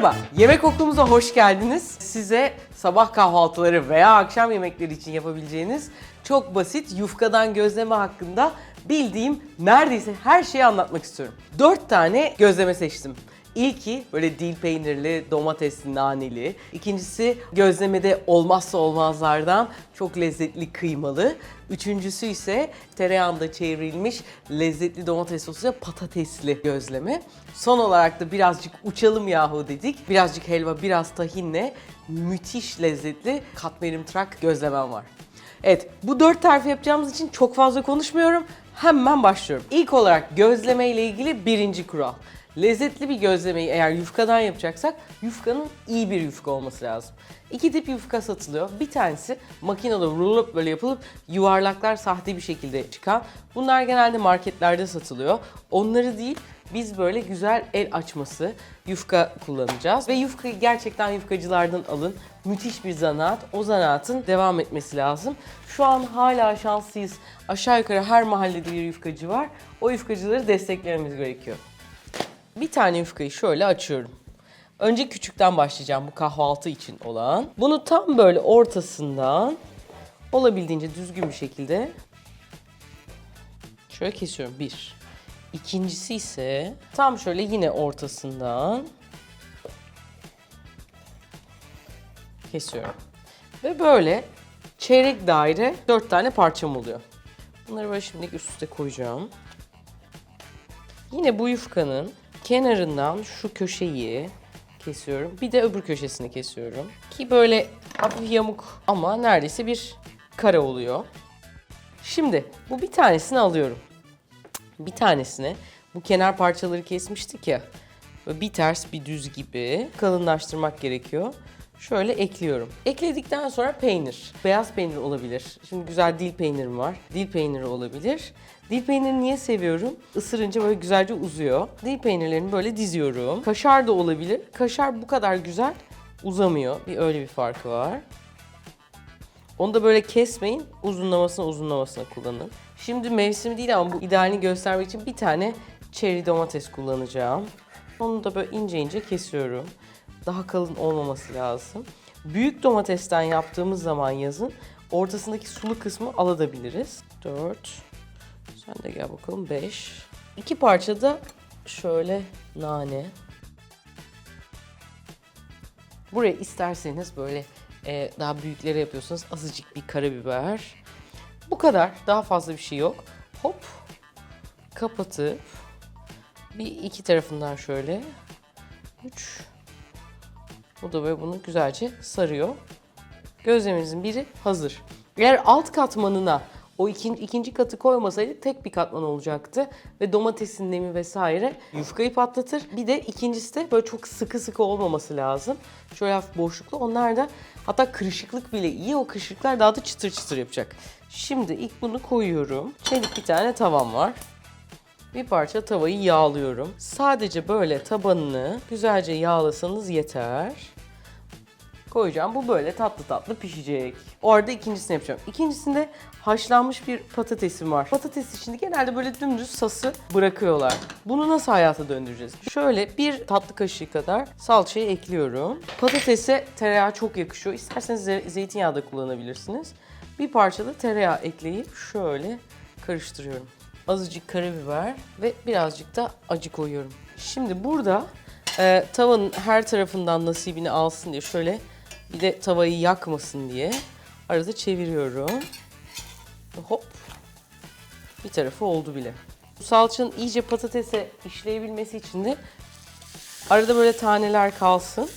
Merhaba, yemek okulumuza hoş geldiniz. Size sabah kahvaltıları veya akşam yemekleri için yapabileceğiniz çok basit yufkadan gözleme hakkında bildiğim neredeyse her şeyi anlatmak istiyorum. 4 tane gözleme seçtim. İlki böyle dil peynirli, domatesli, naneli. İkincisi gözlemede olmazsa olmazlardan çok lezzetli kıymalı. Üçüncüsü ise tereyağında çevrilmiş lezzetli domates sosuyla patatesli gözleme. Son olarak da birazcık uçalım yahu dedik. Birazcık helva, biraz tahinle müthiş lezzetli katmerimtırak gözlemem var. Evet, bu 4 tarifi yapacağımız için çok fazla konuşmuyorum. Hemen başlıyorum. İlk olarak gözleme ile ilgili birinci kural. Lezzetli bir gözlemeyi eğer yufkadan yapacaksak yufkanın iyi bir yufka olması lazım. İki tip yufka satılıyor. Bir tanesi makinede vurulup böyle yapılıp yuvarlaklar sahte bir şekilde çıkan. Bunlar genelde marketlerde satılıyor. Onları değil, biz böyle güzel el açması yufka kullanacağız. Ve yufkayı gerçekten yufkacılardan alın. Müthiş bir zanaat. O zanaatın devam etmesi lazım. Şu an hala şanslıyız. Aşağı yukarı her mahallede bir yufkacı var. O yufkacıları desteklememiz gerekiyor. Bir tane yufkayı şöyle açıyorum. Önce küçükten başlayacağım, bu kahvaltı için olan. Bunu tam böyle ortasından olabildiğince düzgün bir şekilde şöyle kesiyorum. Bir. İkincisi ise tam şöyle yine ortasından kesiyorum. Ve böyle çeyrek daire 4 tane parçam oluyor. Bunları böyle şimdilik üst üste koyacağım. Yine bu yufkanın kenarından şu köşeyi kesiyorum. Bir de öbür köşesini kesiyorum. Ki böyle hafif yamuk ama neredeyse bir kare oluyor. Şimdi bu bir tanesini alıyorum. Bir tanesini bu kenar parçaları kesmiştik ya. Böyle bir ters bir düz gibi kalınlaştırmak gerekiyor. Şöyle ekliyorum. Ekledikten sonra peynir. Beyaz peynir olabilir. Şimdi güzel dil peynirim var. Dil peyniri olabilir. Dil peynirini niye seviyorum? Isırınca böyle güzelce uzuyor. Dil peynirlerini böyle diziyorum. Kaşar da olabilir. Kaşar bu kadar güzel uzamıyor. Öyle bir farkı var. Onu da böyle kesmeyin. Uzunlamasına kullanın. Şimdi mevsimi değil ama bu idealini göstermek için bir tane çeri domates kullanacağım. Onu da böyle ince ince kesiyorum. Daha kalın olmaması lazım. Büyük domatesten yaptığımız zaman yazın ortasındaki sulu kısmı alabiliriz. 4. Sen de gel bakalım 5. 2 parça da şöyle nane. Buraya isterseniz böyle daha büyükleri yapıyorsanız azıcık bir karabiber. Bu kadar. Daha fazla bir şey yok. Hop. Kapatıp bir iki tarafından şöyle 3. Bu da böyle bunu güzelce sarıyor. Gözlememizin biri hazır. Eğer alt katmanına o ikinci katı koymasaydık tek bir katman olacaktı. Ve domatesin nemi vesaire yufkayı patlatır. Bir de ikincisi de böyle çok sıkı olmaması lazım. Şöyle hafif boşluklu. Onlar da hatta kırışıklık bile iyi. O kırışıklar daha da çıtır çıtır yapacak. Şimdi ilk bunu koyuyorum. Çelik bir tane tavam var. Bir parça tavayı yağlıyorum. Sadece böyle tabanını güzelce yağlasanız yeter. Koyacağım. Bu böyle tatlı pişecek. O arada ikincisini yapacağım. İkincisinde haşlanmış bir patatesim var. Patates içinde genelde böyle dümdüz sası bırakıyorlar. Bunu nasıl hayata döndüreceğiz? Şöyle bir tatlı kaşığı kadar salçayı ekliyorum. Patatese tereyağı çok yakışıyor. İsterseniz zeytinyağı da kullanabilirsiniz. Bir parça da tereyağı ekleyip şöyle karıştırıyorum. Azıcık karabiber ve birazcık da acı koyuyorum. Şimdi burada tavanın her tarafından nasibini alsın diye şöyle bir de tavayı yakmasın diye arada çeviriyorum. Hop. Bir tarafı oldu bile. Bu salçanın iyice patatese işleyebilmesi için de arada böyle taneler kalsın.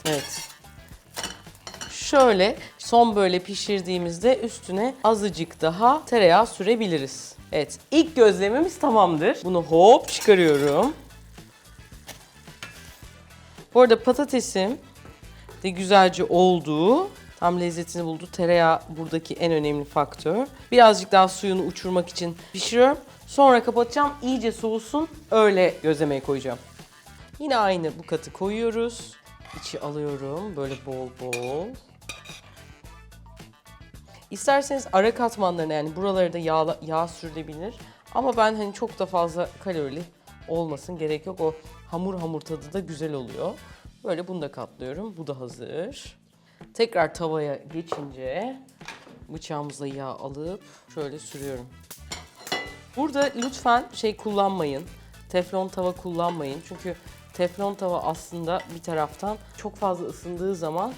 Evet. Şöyle son böyle pişirdiğimizde üstüne azıcık daha tereyağı sürebiliriz. Evet, ilk gözlememiz tamamdır. Bunu hop çıkarıyorum. Bu arada patatesim de güzelce oldu. Tam lezzetini buldu. Tereyağı buradaki en önemli faktör. Birazcık daha suyunu uçurmak için pişiriyorum. Sonra kapatacağım. İyice soğusun. Öyle gözlemeye koyacağım. Yine aynı bu katı koyuyoruz. İçi alıyorum. Böyle bol bol. İsterseniz ara katmanlarına yani buraları da yağ sürülebilir. Ama ben hani çok da fazla kalorili olmasın, gerek yok. O hamur hamur tadı da güzel oluyor. Böyle bunu da katlıyorum. Bu da hazır. Tekrar tavaya geçince bıçağımızla yağ alıp şöyle sürüyorum. Burada lütfen şey kullanmayın. Teflon tava kullanmayın. Çünkü teflon tava aslında bir taraftan çok fazla ısındığı zaman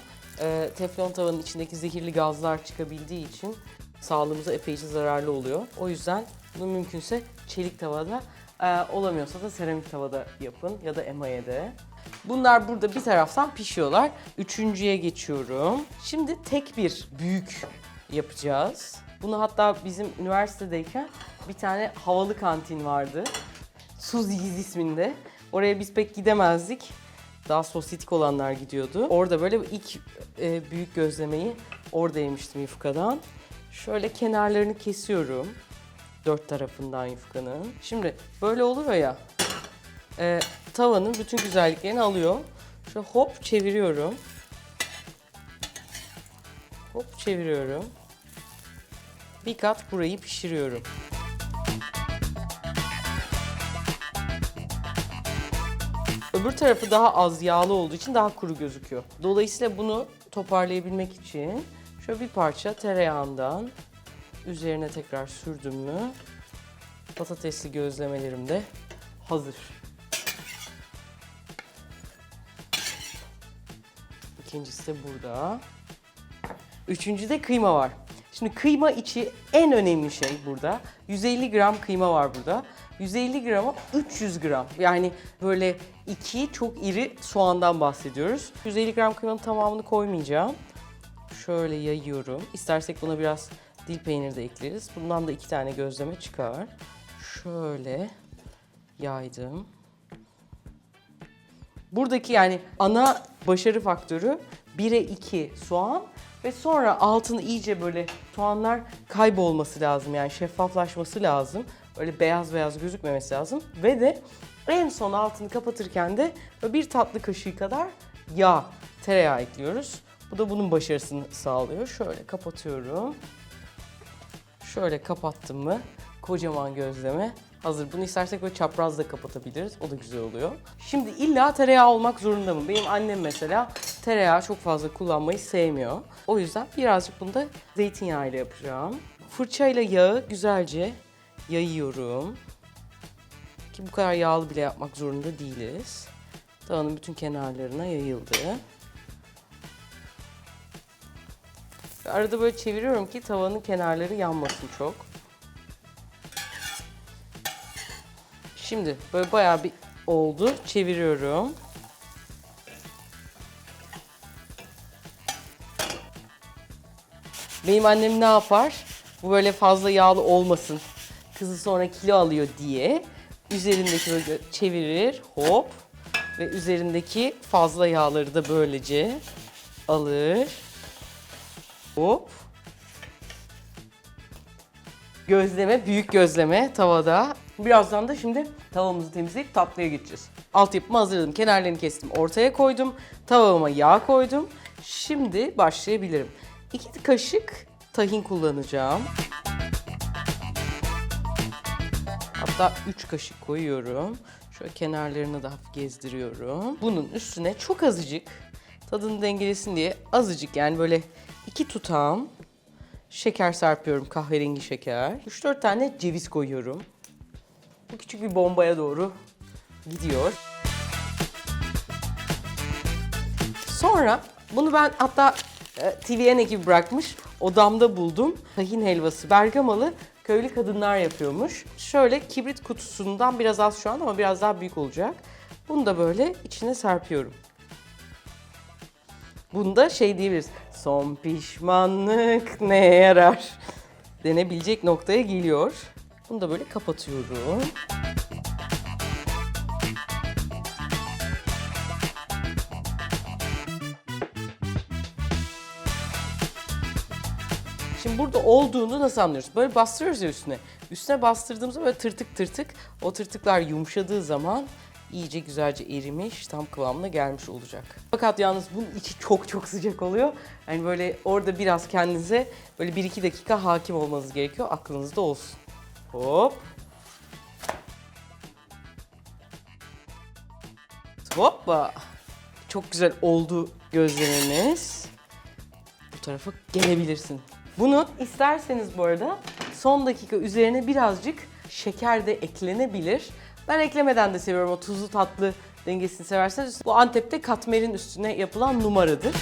teflon tavanın içindeki zehirli gazlar çıkabildiği için sağlığımıza epeyce zararlı oluyor. O yüzden bunu mümkünse çelik tavada, olamıyorsa da seramik tavada yapın ya da emaye'de. Bunlar burada bir taraftan pişiyorlar. Üçüncüye geçiyorum. Şimdi tek bir büyük yapacağız. Bunu hatta bizim üniversitedeyken bir tane havalı kantin vardı. Suzi's isminde. Oraya biz pek gidemezdik. Daha sosyetik olanlar gidiyordu. Orada böyle ilk büyük gözlemeyi orada yemiştim yufkadan. Şöyle kenarlarını kesiyorum. Dört tarafından yufkanın. Şimdi böyle oluyor ya. Tavanın bütün güzelliklerini alıyor. Şöyle hop çeviriyorum. Hop çeviriyorum. Bir kat burayı pişiriyorum. Öbür tarafı daha az yağlı olduğu için daha kuru gözüküyor. Dolayısıyla bunu toparlayabilmek için şöyle bir parça tereyağından üzerine tekrar sürdüm mü patatesli gözlemelerim de hazır. İkincisi de burada. Üçüncüde kıyma var. Şimdi kıyma içi en önemli şey burada. 150 gram kıyma var burada. 150 grama 300 gram. Yani böyle iki çok iri soğandan bahsediyoruz. 150 gram kıymanın tamamını koymayacağım. Şöyle yayıyorum. İstersek buna biraz dil peyniri de ekleriz. Bundan da 2 tane gözleme çıkar. Şöyle yaydım. Buradaki yani ana başarı faktörü 1'e 2 soğan ve sonra altını iyice böyle soğanlar kaybolması lazım, yani şeffaflaşması lazım. Öyle beyaz beyaz gözükmemesi lazım ve de en son altını kapatırken de bir tatlı kaşığı kadar yağ, tereyağı ekliyoruz. Bu da bunun başarısını sağlıyor. Şöyle kapatıyorum. Şöyle kapattım mı kocaman gözleme hazır. Bunu istersek böyle çapraz da kapatabiliriz. O da güzel oluyor. Şimdi illa tereyağı olmak zorunda mı? Benim annem mesela tereyağı çok fazla kullanmayı sevmiyor. O yüzden birazcık bunu da zeytinyağıyla yapacağım. Fırçayla yağı güzelce yayıyorum. Ki bu kadar yağlı bile yapmak zorunda değiliz. Tavanın bütün kenarlarına yayıldı. Ve arada böyle çeviriyorum ki tavanın kenarları yanmasın çok. Şimdi böyle bayağı bir oldu. Çeviriyorum. Benim annem ne yapar? Bu böyle fazla yağlı olmasın, kızı sonra kilo alıyor diye üzerindeki böyle çevirir, hop, ve üzerindeki fazla yağları da böylece alır, hop. Gözleme, büyük gözleme tavada. Birazdan da şimdi tavamızı temizleyip tatlıya geçeceğiz. Altyapımı hazırladım. Kenarlarını kestim. Ortaya koydum. Tavama yağ koydum. Şimdi başlayabilirim. 2 kaşık tahin kullanacağım. Hatta 3 kaşık koyuyorum. Şöyle kenarlarını da hafif gezdiriyorum. Bunun üstüne çok azıcık, tadını dengelesin diye azıcık, yani böyle 2 tutam şeker serpiyorum, kahverengi şeker. 3-4 tane ceviz koyuyorum. Bu küçük bir bombaya doğru gidiyor. Sonra bunu ben hatta TVN ekibi bırakmış, odamda buldum. Tahin helvası, Bergamalı köylü kadınlar yapıyormuş. Şöyle kibrit kutusundan biraz az şu an ama biraz daha büyük olacak. Bunu da böyle içine serpiyorum. Bunda şey diyebiliriz, son pişmanlık ne yarar denebilecek noktaya geliyor. Bunu da böyle kapatıyorum. Şimdi burada olduğunu nasıl anlıyoruz? Böyle bastırıyoruz ya üstüne. Üstüne bastırdığımızda böyle tırtık tırtık, o tırtıklar yumuşadığı zaman iyice güzelce erimiş, tam kıvamına gelmiş olacak. Fakat yalnız bunun içi çok çok sıcak oluyor. Yani böyle orada biraz kendinize böyle 1-2 dakika hakim olmanız gerekiyor. Aklınızda olsun. Hop. Hoppa. Çok güzel oldu gözlememiz. Bu tarafa gelebilirsin. Bunu isterseniz bu arada son dakika üzerine birazcık şeker de eklenebilir. Ben eklemeden de seviyorum, o tuzlu tatlı dengesini severseniz. Bu Antep'te katmerin üstüne yapılan numaradır.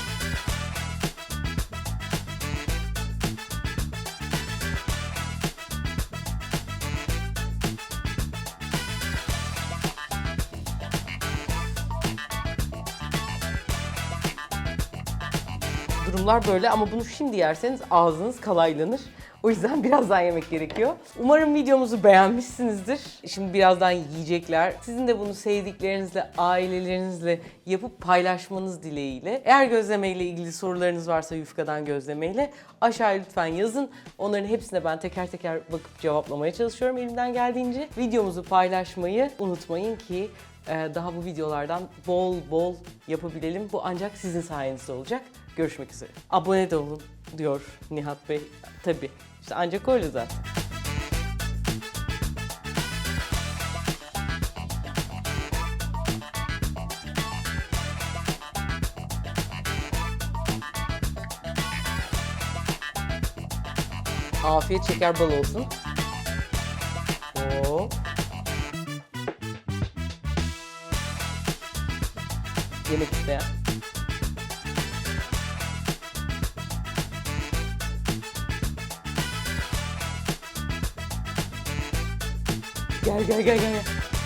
Durumlar böyle ama bunu şimdi yerseniz ağzınız kalaylanır. O yüzden birazdan yemek gerekiyor. Umarım videomuzu beğenmişsinizdir. Şimdi birazdan yiyecekler. Sizin de bunu sevdiklerinizle, ailelerinizle yapıp paylaşmanız dileğiyle. Eğer gözleme ile ilgili sorularınız varsa yufkadan gözlemeyle aşağıya lütfen yazın. Onların hepsine ben teker teker bakıp cevaplamaya çalışıyorum elimden geldiğince. Videomuzu paylaşmayı unutmayın ki daha bu videolardan bol bol yapabilelim. Bu ancak sizin sayenizde olacak. Görüşmek üzere. Abone de olun diyor Nihat Bey. Tabii. İşte ancak öyle zaten. Afiyet şeker bal olsun. Hop. Yemek isteyen. Gel.